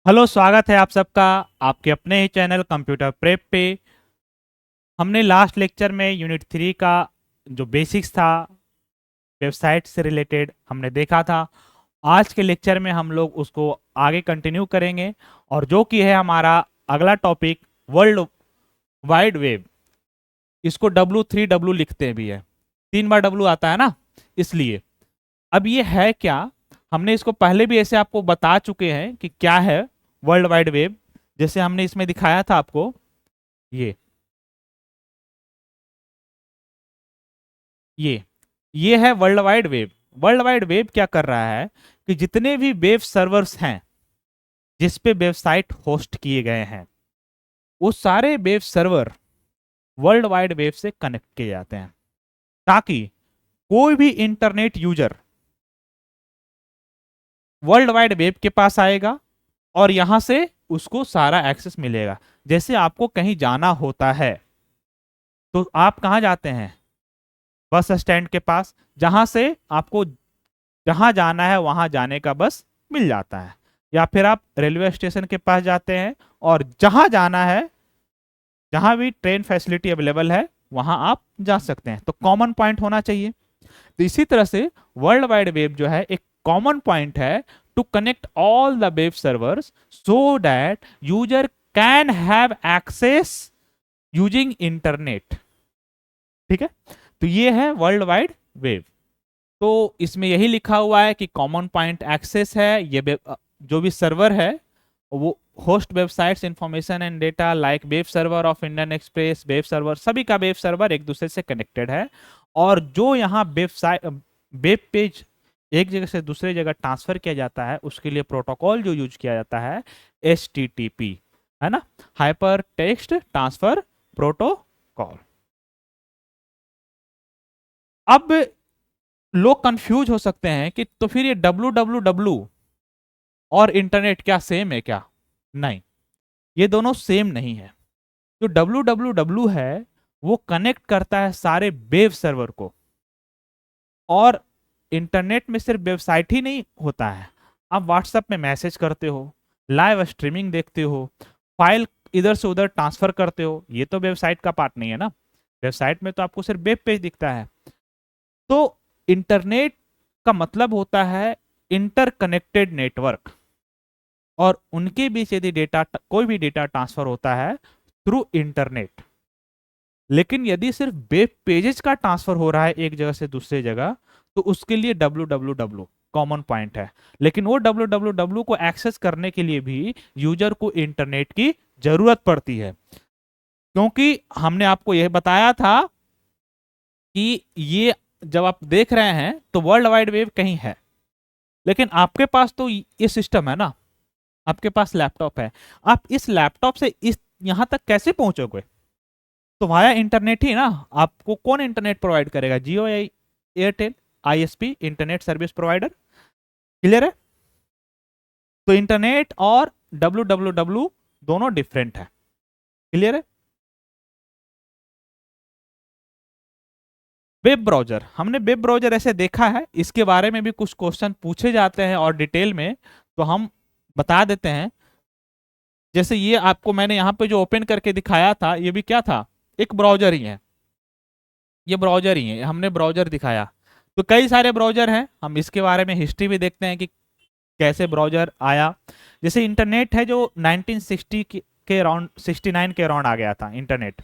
Hello, स्वागत है आप सबका आपके अपने ही चैनल कंप्यूटर प्रेप पे। हमने लास्ट लेक्चर में यूनिट 3 का जो बेसिक्स था वेबसाइट से रिलेटेड हमने देखा था। आज के लेक्चर में हम लोग उसको आगे कंटिन्यू करेंगे और जो कि है हमारा अगला टॉपिक वर्ल्ड वाइड वेब। इसको W3W लिखते भी है, 3 बार W आता है ना, इसलिए। अब ये है क्या, हमने इसको पहले भी ऐसे आपको बता चुके हैं कि क्या है वर्ल्ड वाइड वेब। जैसे हमने इसमें दिखाया था आपको, ये ये ये है world wide web. World wide web क्या कर रहा है कि जितने भी वेब सर्वर्स हैं जिस पे वेबसाइट होस्ट किए गए हैं, वो सारे web server world wide web से कनेक्ट किए जाते हैं, ताकि कोई भी internet user world wide web के पास आएगा और यहां से उसको सारा एक्सेस मिलेगा। जैसे आपको कहीं जाना होता है तो आप कहाँ जाते हैं, बस स्टैंड के पास, जहां से आपको जहां जाना है वहां जाने का बस मिल जाता है। या फिर आप रेलवे स्टेशन के पास जाते हैं और जहां जाना है, जहां भी ट्रेन फैसिलिटी अवेलेबल है वहां आप जा सकते हैं। तो कॉमन पॉइंट होना चाहिए। तो इसी तरह से वर्ल्ड वाइड वेब जो है एक कॉमन पॉइंट है to connect all the web servers so that user can have access using internet. ठीक है, तो ये है वर्ल्ड वाइड वेब। तो इसमें यही लिखा हुआ है कि कॉमन पॉइंट एक्सेस है। ये जो भी सर्वर है वो host websites information and data like web server of Indian express, web server, सभी का वेब सर्वर एक दूसरे से कनेक्टेड है। और जो यहाँ वेबसाइट वेब पेज एक जगह से दूसरे जगह ट्रांसफर किया जाता है उसके लिए प्रोटोकॉल जो यूज किया जाता है HTTP, है ना, हाइपर टेक्स्ट ट्रांसफर प्रोटोकॉल। अब लोग कंफ्यूज हो सकते हैं कि तो फिर ये www और इंटरनेट क्या सेम है क्या? नहीं, ये दोनों सेम नहीं है। जो www है वो कनेक्ट करता है सारे वेब सर्वर को, और इंटरनेट में सिर्फ वेबसाइट ही नहीं होता है। आप व्हाट्सएप में मैसेज करते हो, लाइव स्ट्रीमिंग देखते हो, फाइल इधर से उधर ट्रांसफर करते हो, ये तो वेबसाइट का पार्ट नहीं है ना। वेबसाइट में तो आपको सिर्फ वेब पेज दिखता है। तो इंटरनेट का मतलब होता है इंटरकनेक्टेड नेटवर्क, और उनके बीच यदि डेटा कोई भी डेटा ट्रांसफर होता है थ्रू इंटरनेट। लेकिन यदि सिर्फ वेब पेजेस का ट्रांसफर हो रहा है एक जगह से दूसरे जगह, तो उसके लिए www कॉमन पॉइंट है। लेकिन वो www को एक्सेस करने के लिए भी यूजर को इंटरनेट की जरूरत पड़ती है, क्योंकि हमने आपको यह बताया था कि ये जब आप देख रहे हैं तो वर्ल्ड वाइड वेब कहीं है, लेकिन आपके पास तो ये सिस्टम है ना, आपके पास लैपटॉप है। आप इस लैपटॉप से इस यहां तक कैसे पहुंचोगे? तो वाया इंटरनेट ही ना। आपको कौन इंटरनेट प्रोवाइड करेगा? जियो या Airtel, ISP, internet service provider. Clear है? तो इंटरनेट और www दोनों डिफरेंट है। क्लियर है? वेब ब्राउजर, हमने वेब ब्राउजर ऐसे देखा है, इसके बारे में भी कुछ क्वेश्चन पूछे जाते हैं और डिटेल में, तो हम बता देते हैं। जैसे ये आपको मैंने यहाँ पे जो ओपन करके दिखाया था, ये भी क्या था, एक ब्राउजर ही है। ये ब्राउजर ही है, हमने ब्राउजर दिखाया। तो कई सारे ब्राउजर हैं, हम इसके बारे में हिस्ट्री भी देखते हैं कि कैसे ब्राउजर आया। जैसे इंटरनेट है जो 1960 के अराउंड, 69 के अराउंड आ गया था इंटरनेट।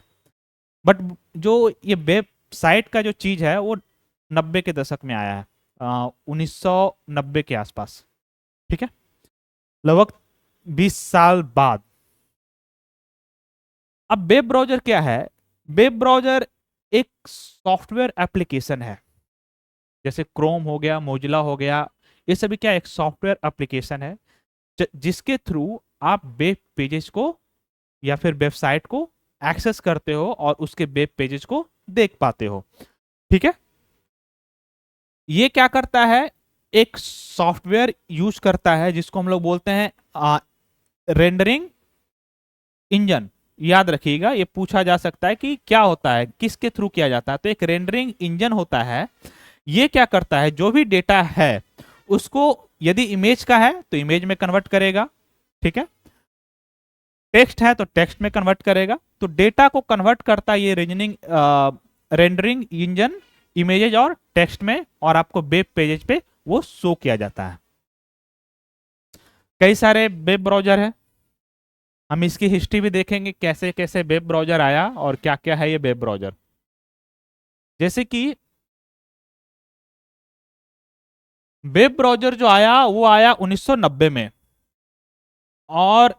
बट जो ये वेबसाइट का जो चीज है वो 90 के दशक में आया है, 1990 के आसपास। ठीक है, लगभग 20 साल बाद। अब वेब ब्राउजर क्या है? वेब ब्राउजर एक सॉफ्टवेयर एप्लीकेशन है। जैसे क्रोम हो गया, मोजिला हो गया, ये सभी क्या एक सॉफ्टवेयर एप्लीकेशन है जिसके थ्रू आप वेब पेजेस को या फिर वेबसाइट को एक्सेस करते हो और उसके वेब पेजेस को देख पाते हो। ठीक है, ये क्या करता है, एक सॉफ्टवेयर यूज करता है जिसको हम लोग बोलते हैं रेंडरिंग इंजन। याद रखिएगा, ये पूछा जा सकता है कि क्या होता है, किसके थ्रू किया जाता है। तो एक रेंडरिंग इंजन होता है। ये क्या करता है, जो भी डेटा है उसको यदि इमेज का है तो इमेज में कन्वर्ट करेगा, ठीक है, टेक्स्ट है तो टेक्स्ट में कन्वर्ट करेगा। तो डेटा को कन्वर्ट करता है ये रीजनिंग रेंडरिंग इंजन इमेजेज और टेक्स्ट में, और आपको वेब पेजेज पे वो शो किया जाता है। कई सारे वेब ब्राउजर है, हम इसकी हिस्ट्री भी देखेंगे कैसे कैसे वेब ब्राउजर आया और क्या क्या है ये वेब ब्राउजर। जैसे कि वेब ब्राउजर जो आया वो आया 1990 में, और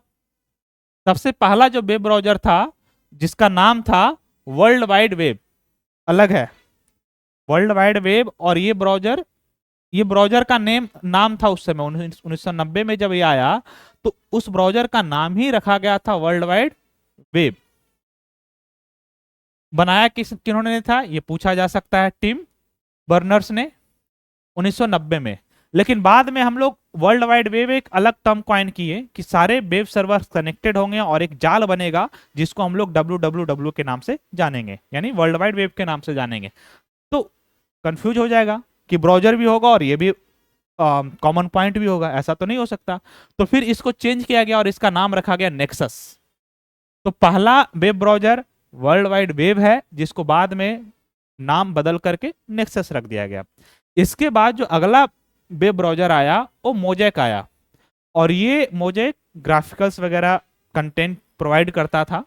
सबसे पहला जो वेब ब्राउजर था जिसका नाम था वर्ल्ड वाइड वेब, अलग है वर्ल्ड वाइड वेब। और ये ब्राउजर का नाम था उस समय 1990 में जब ये आया, तो उस ब्राउजर का नाम ही रखा गया था वर्ल्ड वाइड वेब। बनाया किन्होंने था ये पूछा जा सकता है, टिम बर्नर्स ने 1990 में। लेकिन बाद में हम लोग वर्ल्ड वाइड वेब एक अलग टर्म कॉइन किए कि सारे वेब सर्वर कनेक्टेड होंगे और एक जाल बनेगा जिसको हम लोग www के नाम से जानेंगे, यानी वर्ल्ड वाइड वेब के नाम से जानेंगे। तो कंफ्यूज हो जाएगा कि ब्राउजर भी होगा और ये भी कॉमन पॉइंट भी होगा, ऐसा तो नहीं हो सकता। तो फिर इसको चेंज किया गया और इसका नाम रखा गया नेक्सस। तो पहला web browser world wide web है जिसको बाद में नाम बदल करके नेक्सस रख दिया गया। इसके बाद जो अगला वेब ब्राउजर आया वो मोजेक आया, और ये मोजेक ग्राफिकल्स वगैरह कंटेंट प्रोवाइड करता था।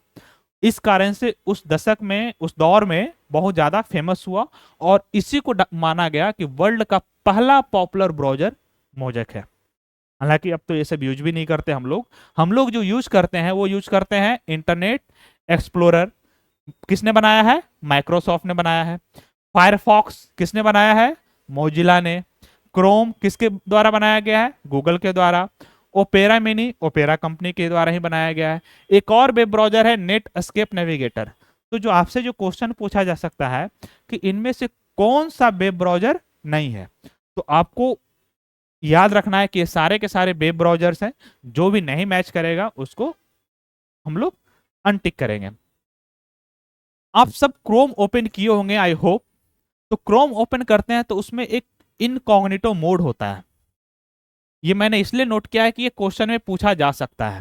इस कारण से उस दशक में उस दौर में बहुत ज़्यादा फेमस हुआ, और इसी को माना गया कि वर्ल्ड का पहला पॉपुलर ब्राउजर मोजेक है। हालांकि अब तो ये सब यूज भी नहीं करते हम लोग जो यूज करते हैं वो यूज करते हैं इंटरनेट एक्सप्लोरर। किसने बनाया है? माइक्रोसॉफ्ट ने बनाया है। फायरफॉक्स किसने बनाया है? मोजिला ने। क्रोम किसके द्वारा बनाया गया है? गूगल के द्वारा। ओपेरा मिनी ओपेरा कंपनी के द्वारा ही बनाया गया है। एक और वेब ब्राउजर है नेट एस्केप नेविगेटर। तो जो आपसे जो क्वेश्चन पूछा जा सकता है कि इनमें से कौन सा वेब ब्राउजर नहीं है, तो आपको याद रखना है कि ये सारे के सारे वेब ब्राउजर्स हैं, जो भी नहीं मैच करेगा उसको हम लोग अनटिक करेंगे। आप सब क्रोम ओपन किए होंगे आई होप। तो क्रोम ओपन करते हैं तो उसमें एक इनकॉग्निटो मोड होता है। ये मैंने इसलिए नोट किया है कि ये क्वेश्चन में पूछा जा सकता है।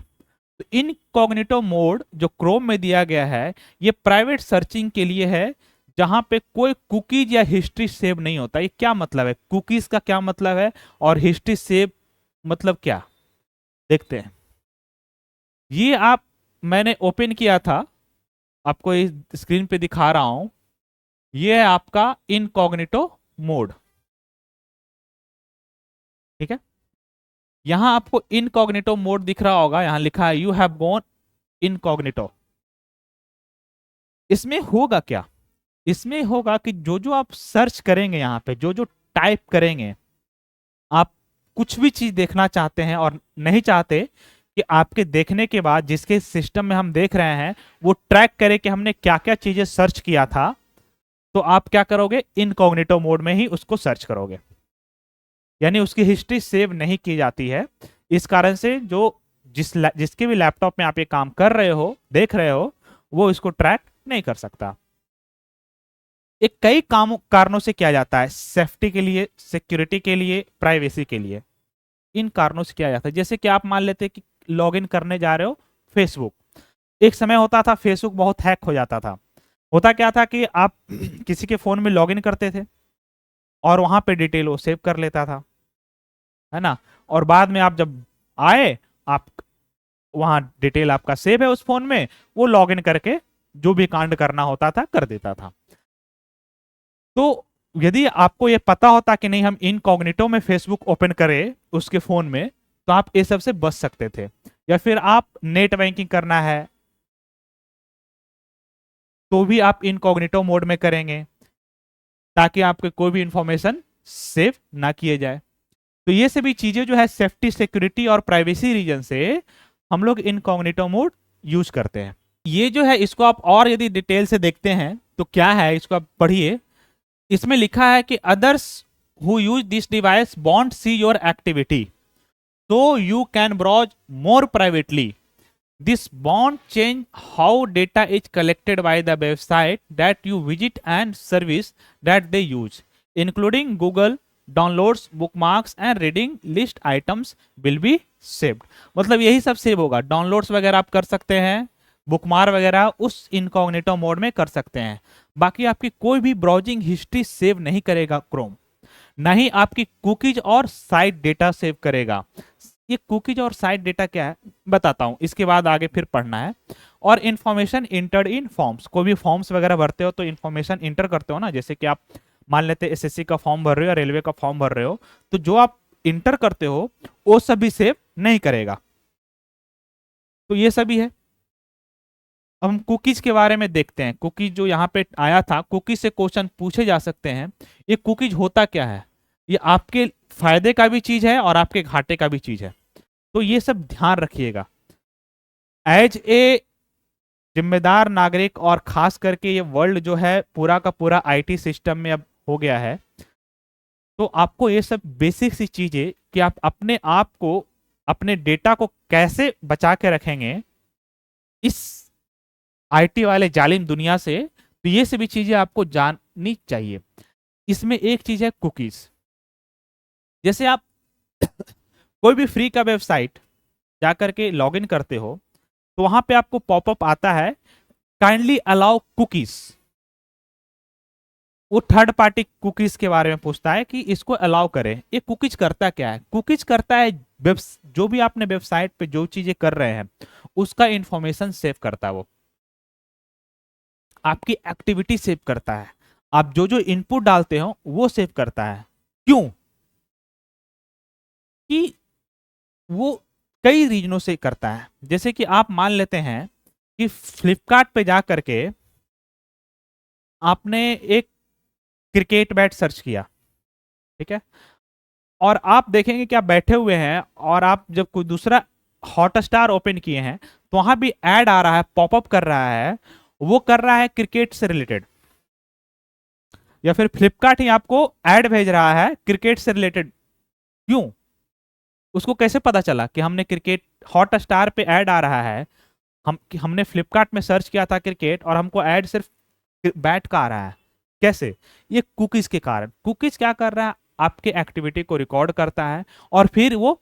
तो इनकॉग्निटो मोड जो क्रोम में दिया गया है ये प्राइवेट सर्चिंग के लिए है, जहां पे कोई कुकीज या हिस्ट्री सेव नहीं होता। ये क्या मतलब है? कुकीज का क्या मतलब है और हिस्ट्री सेव मतलब क्या, देखते हैं। ये मैंने ओपन किया था, आपको इस स्क्रीन पे दिखा रहा हूं। ये है आपका इनकॉग्निटो मोड, ठीक है। यहां आपको इनकॉग्निटो मोड दिख रहा होगा, यहां लिखा है यू हैव गॉन इनकॉग्निटो। इसमें होगा क्या? इसमें होगा कि जो जो आप सर्च करेंगे, यहां पे जो जो टाइप करेंगे, आप कुछ भी चीज देखना चाहते हैं और नहीं चाहते कि आपके देखने के बाद जिसके सिस्टम में हम देख रहे हैं वो ट्रैक करे कि हमने क्या क्या चीजें सर्च किया था, तो आप क्या करोगे? इनकॉग्निटो मोड में ही उसको सर्च करोगे, यानी उसकी हिस्ट्री सेव नहीं की जाती है। इस कारण से जो जिसके भी लैपटॉप में आप ये काम कर रहे हो, देख रहे हो, वो इसको ट्रैक नहीं कर सकता। एक कई कारणों से किया जाता है, सेफ्टी के लिए, सिक्योरिटी के लिए, प्राइवेसी के लिए। इन कारणों से किया जाता है। जैसे कि आप मान लेते कि लॉगिन करने जा रहे हो फेसबुक। एक समय होता था फेसबुक बहुत हैक हो जाता था। होता क्या था कि आप किसी के फोन में लॉगिन करते थे और वहां पे डिटेल वो सेव कर लेता था, है ना। और बाद में आप जब आए, आप वहां डिटेल आपका सेव है उस फोन में, वो लॉगिन करके जो भी कांड करना होता था कर देता था। तो यदि आपको ये पता होता कि नहीं हम इनकॉग्निटो में फेसबुक ओपन करें उसके फोन में, तो आप ये सब से बच सकते थे। या फिर आप नेट बैंकिंग करना है तो भी आप इनकॉग्निटो मोड में करेंगे ताकि आपके कोई भी इंफॉर्मेशन सेव ना किए जाए। तो ये सभी चीजें जो है सेफ्टी, सिक्योरिटी और प्राइवेसी रीजन से हम लोग इनकॉग्निटो मोड यूज करते हैं। ये जो है इसको आप और यदि डिटेल से देखते हैं तो क्या है, इसको आप पढ़िए। इसमें लिखा है कि others who use this device want see your activity, so you can browse more privately. This won't change how data is collected by the website that you visit and service that they use, including Google, downloads, bookmarks and reading list items will be saved. मतलब यही सब save होगा। Downloads वगैरह आप कर सकते हैं, bookmark वगैरह उस इनकॉग्निटो मोड में कर सकते हैं। बाकी आपकी कोई भी ब्राउजिंग हिस्ट्री सेव नहीं करेगा क्रोम, ना ही आपकी कुकीज और साइट डेटा सेव करेगा। ये कुकीज और साइट डेटा क्या है बताता हूं, इसके बाद आगे फिर पढ़ना है। और इंफॉर्मेशन इंटर्ड इन फॉर्म्स, कोई भी फॉर्म्स वगैरह भरते हो तो इंफॉर्मेशन इंटर करते हो ना, जैसे कि आप मान लेते एसएससी का फॉर्म भर रहे हो या रेलवे का फॉर्म भर रहे हो, तो जो आप इंटर करते हो वो सभी सेव नहीं करेगा। तो ये सभी है। अब हम कुकीज के बारे में देखते हैं। कुकीज जो यहाँ पे आया था, कुकीज से क्वेश्चन पूछे जा सकते हैं। ये कुकीज होता क्या है? ये आपके फायदे का भी चीज है और आपके घाटे का भी चीज है, तो ये सब ध्यान रखिएगा। एज ए जिम्मेदार नागरिक, और खास करके ये वर्ल्ड जो है पूरा का पूरा आईटी सिस्टम में अब हो गया है, तो आपको ये सब बेसिक सी चीजें कि आप अपने आप को, अपने डेटा को कैसे बचा के रखेंगे इस आईटी वाले जालिम दुनिया से, तो ये सभी चीजें आपको जाननी चाहिए। इसमें एक चीज है कुकीज। जैसे आप कोई भी फ्री का वेबसाइट जाकर के लॉगिन करते हो तो वहां पे आपको पॉपअप आता है, काइंडली अलाउ कुकीज। वो थर्ड पार्टी कुकीज के बारे में पूछता है कि इसको अलाउ करें। ये कुकीज करता क्या है? कुकीज करता है जो भी आपने वेबसाइट पे जो चीजें कर रहे हैं उसका इंफॉर्मेशन सेव करता है। वो आपकी एक्टिविटी सेव करता है, आप जो जो इनपुट डालते हो वो सेव करता है। क्यों? कि वो कई रीजनों से करता है। जैसे कि आप मान लेते हैं कि फ्लिपकार्ट पे जा करके आपने एक क्रिकेट बैट सर्च किया, ठीक है, और आप देखेंगे कि आप बैठे हुए हैं और आप जब कोई दूसरा हॉटस्टार ओपन किए हैं तो वहां भी ऐड आ रहा है, पॉपअप कर रहा है, वो कर रहा है क्रिकेट से रिलेटेड, या फिर फ्लिपकार्ट ही आपको ऐड भेज रहा है क्रिकेट से रिलेटेड। क्यों? उसको कैसे पता चला कि हमने क्रिकेट, हॉटस्टार पे ऐड आ रहा है, हमने फ्लिपकार्ट में सर्च किया था क्रिकेट और हमको ऐड सिर्फ बैट का आ रहा है? कैसे? ये कुकीज के कारण। कुकीज क्या कर रहा है? आपके एक्टिविटी को रिकॉर्ड करता है और फिर वो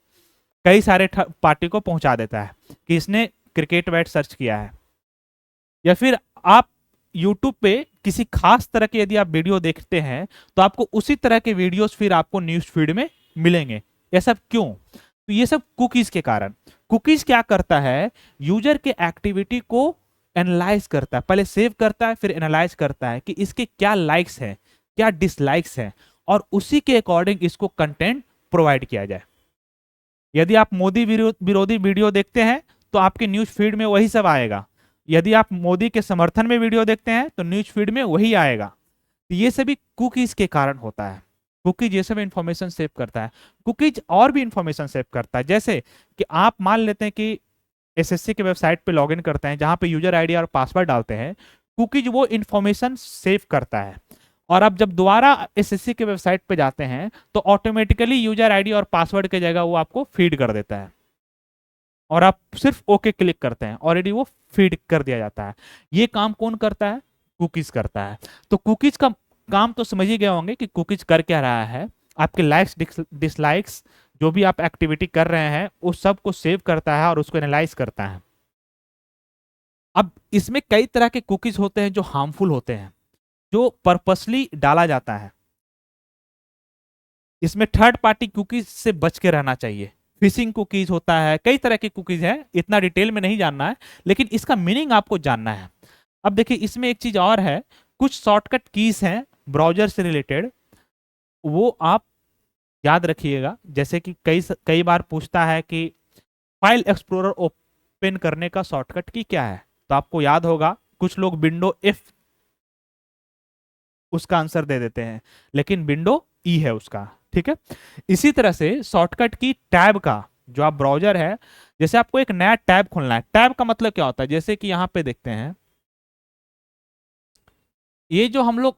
कई सारे पार्टी को पहुंचा देता है कि इसने क्रिकेट बैट सर्च किया है। या फिर आप यूट्यूब पे किसी खास तरह के यदि आप वीडियो देखते हैं तो आपको उसी तरह के वीडियोस फिर आपको न्यूज फीड में मिलेंगे। ये सब क्यों? तो ये सब कुकीज के कारण। कुकीज क्या करता है? यूजर के एक्टिविटी को एनालाइज करता है, पहले सेव करता है फिर एनालाइज करता है कि इसके क्या लाइक्स हैं, क्या डिसलाइक्स हैं, और उसी के अकॉर्डिंग इसको कंटेंट प्रोवाइड किया जाए। यदि आप मोदी विरोधी वीडियो देखते हैं तो आपके न्यूज फीड में वही सब आएगा। यदि आप मोदी के समर्थन में वीडियो देखते हैं तो न्यूज फीड में वही आएगा। तो ये सभी कुकीज के कारण होता है। कुकीज ये सब इंफॉर्मेशन सेव करता है। कुकीज और भी इंफॉर्मेशन सेव करता है, जैसे कि आप मान लेते हैं कि एसएससी के वेबसाइट पे लॉगिन करते हैं जहां पे यूजर आईडी और पासवर्ड डालते हैं, कुकीज वो इंफॉर्मेशन सेव करता है। और अब जब दोबारा एसएससी के वेबसाइट पे जाते हैं तो ऑटोमेटिकली यूजर आईडी और पासवर्ड की जगह वो आपको फीड कर देता है और आप सिर्फ ओके क्लिक करते हैं, ऑलरेडी वो फीड कर दिया जाता है। ये काम कौन करता है? कुकीज करता है। तो कुकीज का काम तो समझ ही गए होंगे कि कुकीज कर क्या रहा है। आपके लाइक्स डिसलाइक्स, जो भी आप एक्टिविटी कर रहे हैं उस सब को सेव करता है और उसको एनालाइज करता है। अब इसमें कई तरह के कुकीज होते हैं जो हार्मफुल होते हैं, जो पर्पसली डाला जाता है। इसमें थर्ड पार्टी कुकीज से बच के रहना चाहिए। फिशिंग कुकीज होता है, कई तरह के कुकीज हैं, इतना डिटेल में नहीं जानना है, लेकिन इसका मीनिंग आपको जानना है। अब देखिए इसमें एक चीज और है, कुछ शॉर्टकट कीज हैं ब्राउजर से रिलेटेड, वो आप याद रखिएगा। जैसे कि कई बार पूछता है कि फाइल एक्सप्लोरर ओपन करने का शॉर्टकट की क्या है, तो आपको याद होगा कुछ लोग विंडो एफ उसका आंसर दे देते हैं, लेकिन विंडो ई है उसका, ठीक है। इसी तरह से शॉर्टकट की टैब का, जो आप ब्राउजर है, जैसे आपको एक नया टैब खोलना है, टैब का मतलब क्या होता है? जैसे कि यहां पे देखते हैं, ये जो हम लोग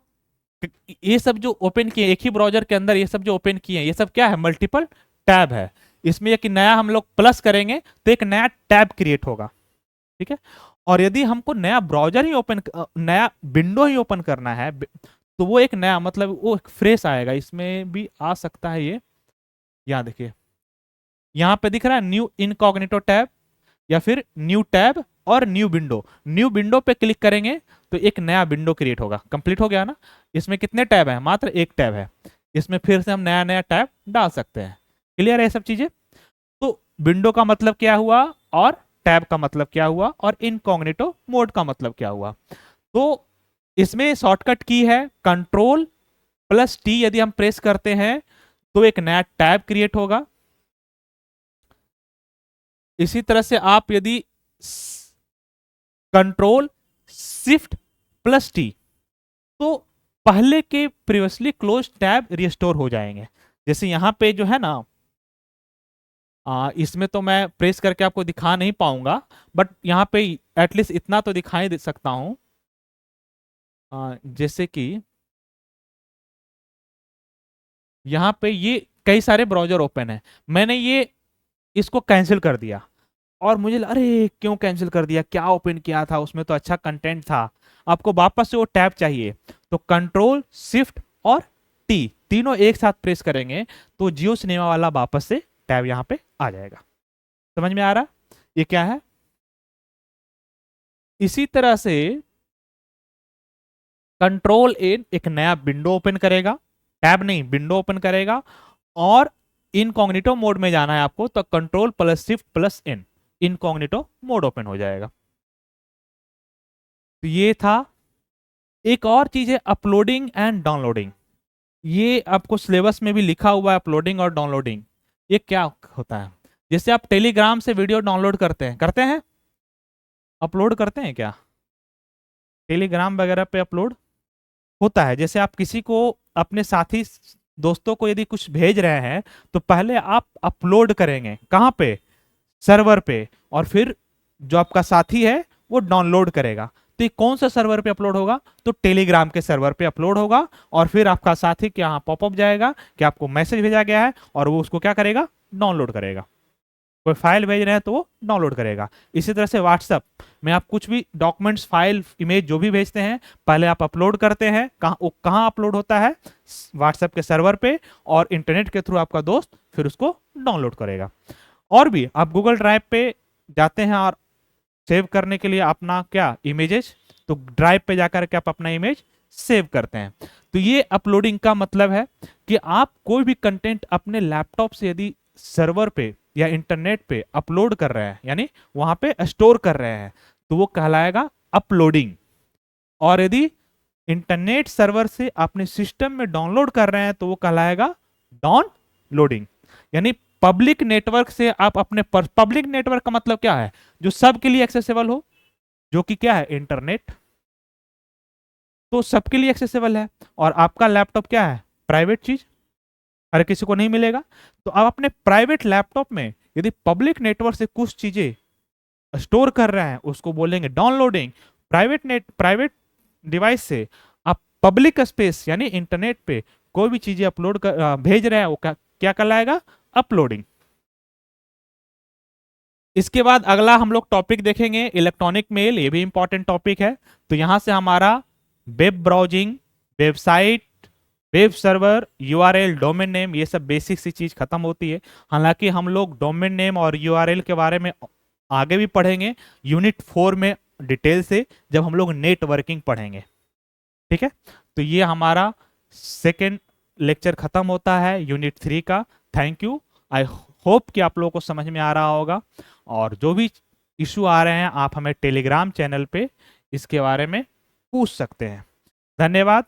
ये सब जो ओपन किए एक ही ब्राउजर के अंदर, ये सब जो ओपन किए ये सब क्या है? मल्टीपल टैब है। इसमें एक नया हम लोग प्लस करेंगे तो एक नया टैब क्रिएट होगा, ठीक है। और यदि हमको नया ब्राउजर ही ओपन, नया विंडो ही ओपन करना है तो वो एक नया मतलब वो एक फ्रेश आएगा, इसमें भी आ सकता है ये। यहाँ देखिए, यहाँ पे दिख रहा है न्यू इनकॉग्निटो टैब या फिर न्यू टैब और न्यू विंडो। न्यू विंडो पे क्लिक करेंगे तो एक नया विंडो क्रिएट होगा। कंप्लीट हो गया ना। इसमें कितने टैब हैं? मात्र एक टैब है। इसमें फिर से हम नया नया टैब डाल सकते हैं। क्लियर है ये सब चीजें? तो विंडो का मतलब क्या हुआ और टैब का मतलब क्या हुआ और इनकॉग्निटो मोड का मतलब क्या हुआ। तो इसमें शॉर्टकट की है कंट्रोल प्लस टी। यदि हम प्रेस करते हैं तो एक नया टैब क्रिएट होगा। इसी तरह से आप यदि कंट्रोल शिफ्ट प्लस टी तो पहले के प्रीवियसली क्लोज टैब रिस्टोर हो जाएंगे। जैसे यहां पे जो है ना, इसमें तो मैं प्रेस करके आपको दिखा नहीं पाऊंगा, बट यहाँ पे एटलीस्ट इतना तो दिखाई दे सकता हूं। जैसे कि यहाँ पे ये कई सारे ब्राउजर ओपन है, मैंने ये इसको कैंसिल कर दिया और मुझे अरे क्यों कैंसिल कर दिया, क्या ओपन किया था, उसमें तो अच्छा कंटेंट था। आपको वापस से वो टैब चाहिए तो कंट्रोल शिफ्ट और टी तीनों एक साथ प्रेस करेंगे तो जियो सिनेमा वाला वापस से टैब यहाँ पे आ जाएगा। समझ में आ रहा ये क्या है? इसी तरह से कंट्रोल एन एक नया विंडो ओपन करेगा, टैब नहीं विंडो ओपन करेगा। और इनकॉग्निटो मोड में जाना है आपको तो control plus shift plus N, incognito mode open हो जाएगा। तो ये था। एक और चीज है अपलोडिंग एंड डाउनलोडिंग। ये आपको सिलेबस में भी लिखा हुआ है, अपलोडिंग और डाउनलोडिंग। ये क्या होता है? जैसे आप टेलीग्राम से वीडियो डाउनलोड करते हैं अपलोड करते हैं क्या? टेलीग्राम वगैरह पे अपलोड होता है। जैसे आप किसी को अपने साथी दोस्तों को यदि कुछ भेज रहे हैं तो पहले आप अपलोड करेंगे कहाँ पे? सर्वर पे। और फिर जो आपका साथी है वो डाउनलोड करेगा। तो ये कौन सा सर्वर पे अपलोड होगा? तो टेलीग्राम के सर्वर पे अपलोड होगा। और फिर आपका साथी के यहाँ पॉपअप जाएगा कि आपको मैसेज भेजा गया है और वो उसको क्या करेगा? डाउनलोड करेगा। कोई फाइल भेज रहे हैं तो वो डाउनलोड करेगा। इसी तरह से व्हाट्सएप में आप कुछ भी डॉक्यूमेंट्स, फाइल, इमेज जो भी भेजते हैं पहले आप अपलोड करते हैं। कहाँ अपलोड होता है? व्हाट्सएप के सर्वर पे। और इंटरनेट के थ्रू आपका दोस्त फिर उसको डाउनलोड करेगा। और भी आप गूगल ड्राइव पे जाते हैं और सेव करने के लिए अपना क्या इमेजेस, तो ड्राइव पे जाकर के आप अपना इमेज सेव करते हैं। तो ये अपलोडिंग का मतलब है कि आप कोई भी कंटेंट अपने लैपटॉप से यदि सर्वर पे या इंटरनेट पे अपलोड कर रहे हैं यानी वहां पे स्टोर कर रहे हैं तो वो कहलाएगा अपलोडिंग। और यदि इंटरनेट सर्वर से अपने सिस्टम में डाउनलोड कर रहे हैं तो वो कहलाएगा डाउनलोडिंग। यानी पब्लिक नेटवर्क से आप अपने पब्लिक नेटवर्क का मतलब क्या है? जो सबके लिए एक्सेसिबल हो, जो कि क्या है? इंटरनेट। तो सबके लिए एक्सेसिबल है। और आपका लैपटॉप क्या है? प्राइवेट चीज, हर किसी को नहीं मिलेगा। तो आप अपने प्राइवेट लैपटॉप में यदि पब्लिक नेटवर्क से कुछ चीजें स्टोर कर रहे हैं उसको बोलेंगे डाउनलोडिंग। प्राइवेट डिवाइस से आप पब्लिक स्पेस यानी इंटरनेट पे कोई भी चीजें अपलोड कर भेज रहे हैं वो क्या कहलाएगा? अपलोडिंग। इसके बाद अगला हम लोग टॉपिक देखेंगे इलेक्ट्रॉनिक मेल। ये भी इंपॉर्टेंट टॉपिक है। तो यहां से हमारा web browsing, website, web server, URL, domain name, ये सब बेसिक सी चीज खत्म होती है। हालांकि हम लोग डोमेन नेम और यूआरएल के बारे में आगे भी पढ़ेंगे यूनिट 4 में डिटेल से, जब हम लोग नेटवर्किंग पढ़ेंगे। ठीक है। तो ये हमारा सेकेंड लेक्चर खत्म होता है यूनिट 3 का। Thank you. आई होप कि आप लोगों को समझ में आ रहा होगा। और जो भी इशू आ रहे हैं आप हमें टेलीग्राम चैनल पे इसके बारे में पूछ सकते हैं। धन्यवाद।